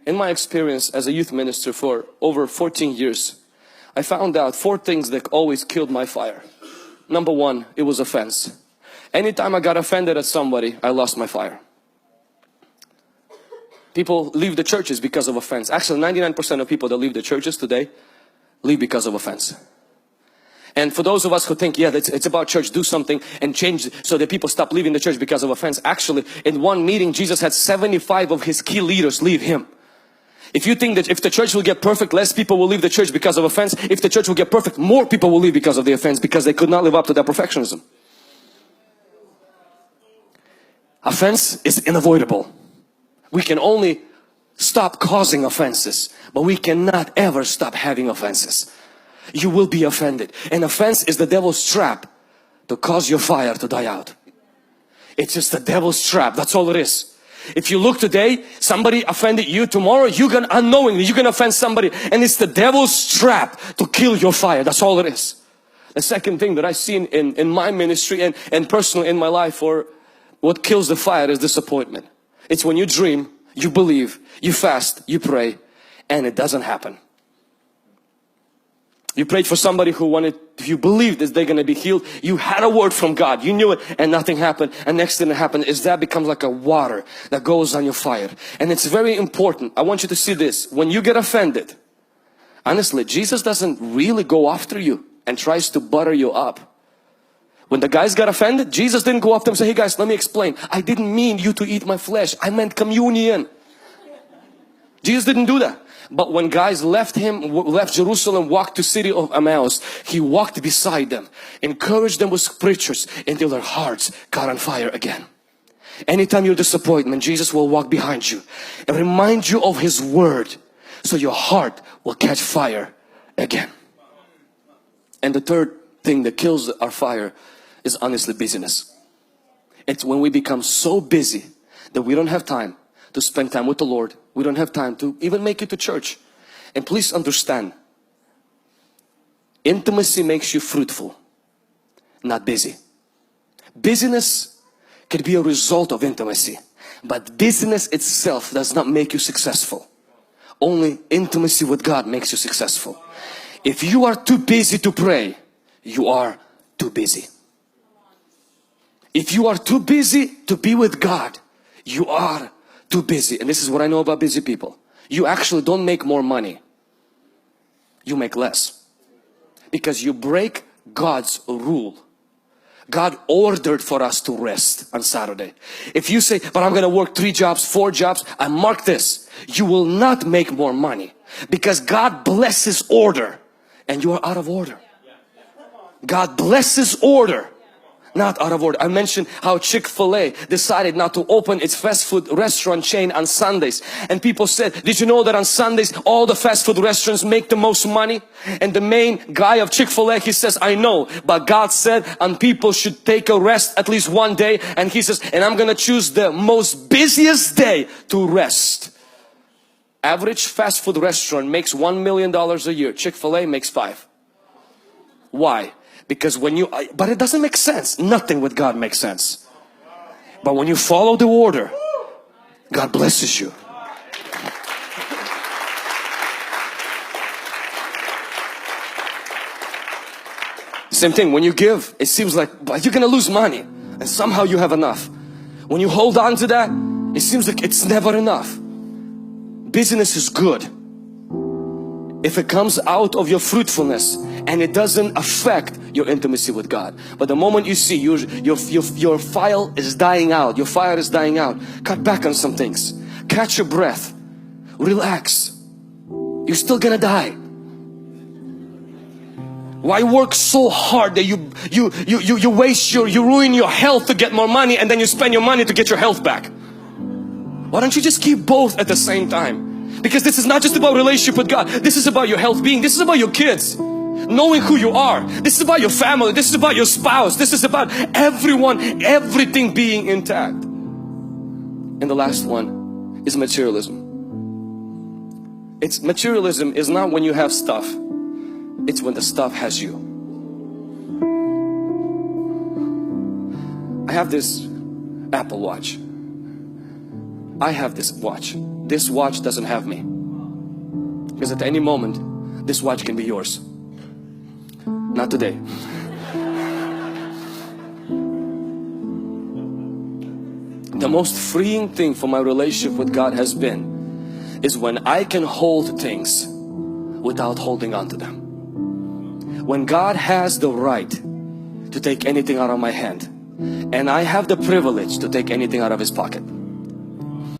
In my experience as a youth minister for over 14 years, I found out 4 things that always killed my fire. Number 1, it was offense. Anytime I got offended at somebody, I lost my fire. People leave the churches because of offense. Actually, 99% of people that leave the churches today leave because of offense. And for those of us who think, yeah, it's about church, do something and change so that people stop leaving the church because of offense. Actually, in one meeting, Jesus had 75 of his key leaders leave him. If you think that if the church will get perfect, less people will leave the church because of offense. If the church will get perfect, more people will leave because of the offense, because they could not live up to their perfectionism. Offense is unavoidable. We can only stop causing offenses, but we cannot ever stop having offenses. You will be offended. And offense is the devil's trap to cause your fire to die out. It's just the devil's trap. That's all it is. If you look today, somebody offended you, tomorrow you're gonna unknowingly, you're gonna offend somebody, and it's the devil's trap to kill your fire. That's all it is. The second thing that I've seen in my ministry and personally in my life, or what kills the fire, is disappointment. It's when you dream, you believe, you fast, you pray, and it doesn't happen. You prayed for somebody who wanted, you believed that they're going to be healed. You had a word from God. You knew it and nothing happened. And next thing that happened is that becomes like a water that goes on your fire. And it's very important. I want you to see this. When you get offended, honestly, Jesus doesn't really go after you and tries to butter you up. When the guys got offended, Jesus didn't go after them and say, hey guys, let me explain. I didn't mean you to eat my flesh. I meant communion. Jesus didn't do that. But when guys left Jerusalem, walked to city of Emmaus, he walked beside them, encouraged them with scriptures until their hearts got on fire again. Anytime you're disappointed, Jesus will walk behind you and remind you of His word, so your heart will catch fire again. And the third thing that kills our fire is honestly busyness. It's when we become so busy that we don't have time to spend time with the Lord. We don't have time to even make it to church. And please understand, intimacy makes you fruitful, not busy. Busyness can be a result of intimacy, but busyness itself does not make you successful. Only intimacy with God makes you successful. If you are too busy to pray, you are too busy. If you are too busy to be with God, you are too busy. And this is what I know about busy people. You actually don't make more money. You make less. Because you break God's rule. God ordered for us to rest on Saturday. If you say, but I'm going to work 3 jobs, 4 jobs, I mark this. You will not make more money. Because God blesses order and you are out of order. God blesses order, not out of order. I mentioned how Chick-fil-A decided not to open its fast food restaurant chain on Sundays. And people said, did you know that on Sundays all the fast food restaurants make the most money? And the main guy of Chick-fil-A, he says, I know, but God said and people should take a rest at least one day. And he says, and I'm gonna choose the most busiest day to rest. Average fast food restaurant makes $1 million a year. Chick-fil-A makes 5. Why? Because when you, but it doesn't make sense. Nothing with God makes sense. But when you follow the order, God blesses you. Same thing, when you give, it seems like you're gonna lose money and somehow you have enough. When you hold on to that, it seems like it's never enough. Business is good if it comes out of your fruitfulness and it doesn't affect your intimacy with God. But the moment you see your fire is dying out, your fire is dying out, cut back on some things. Catch your breath. Relax. You're still gonna die. Why work so hard that you waste you ruin your health to get more money, and then you spend your money to get your health back? Why don't you just keep both at the same time? Because this is not just about relationship with God. This is about your health being. This is about your kids. Knowing who you are. This is about your family. This is about your spouse. This is about everyone, everything being intact. And the last one is materialism. Materialism is not when you have stuff. It's when the stuff has you. I have this Apple Watch. I have this watch. this watch doesn't have me. Because at any moment, this watch can be yours. Not today. The most freeing thing for my relationship with God has been is when I can hold things without holding on to them. When God has the right to take anything out of my hand, and I have the privilege to take anything out of His pocket.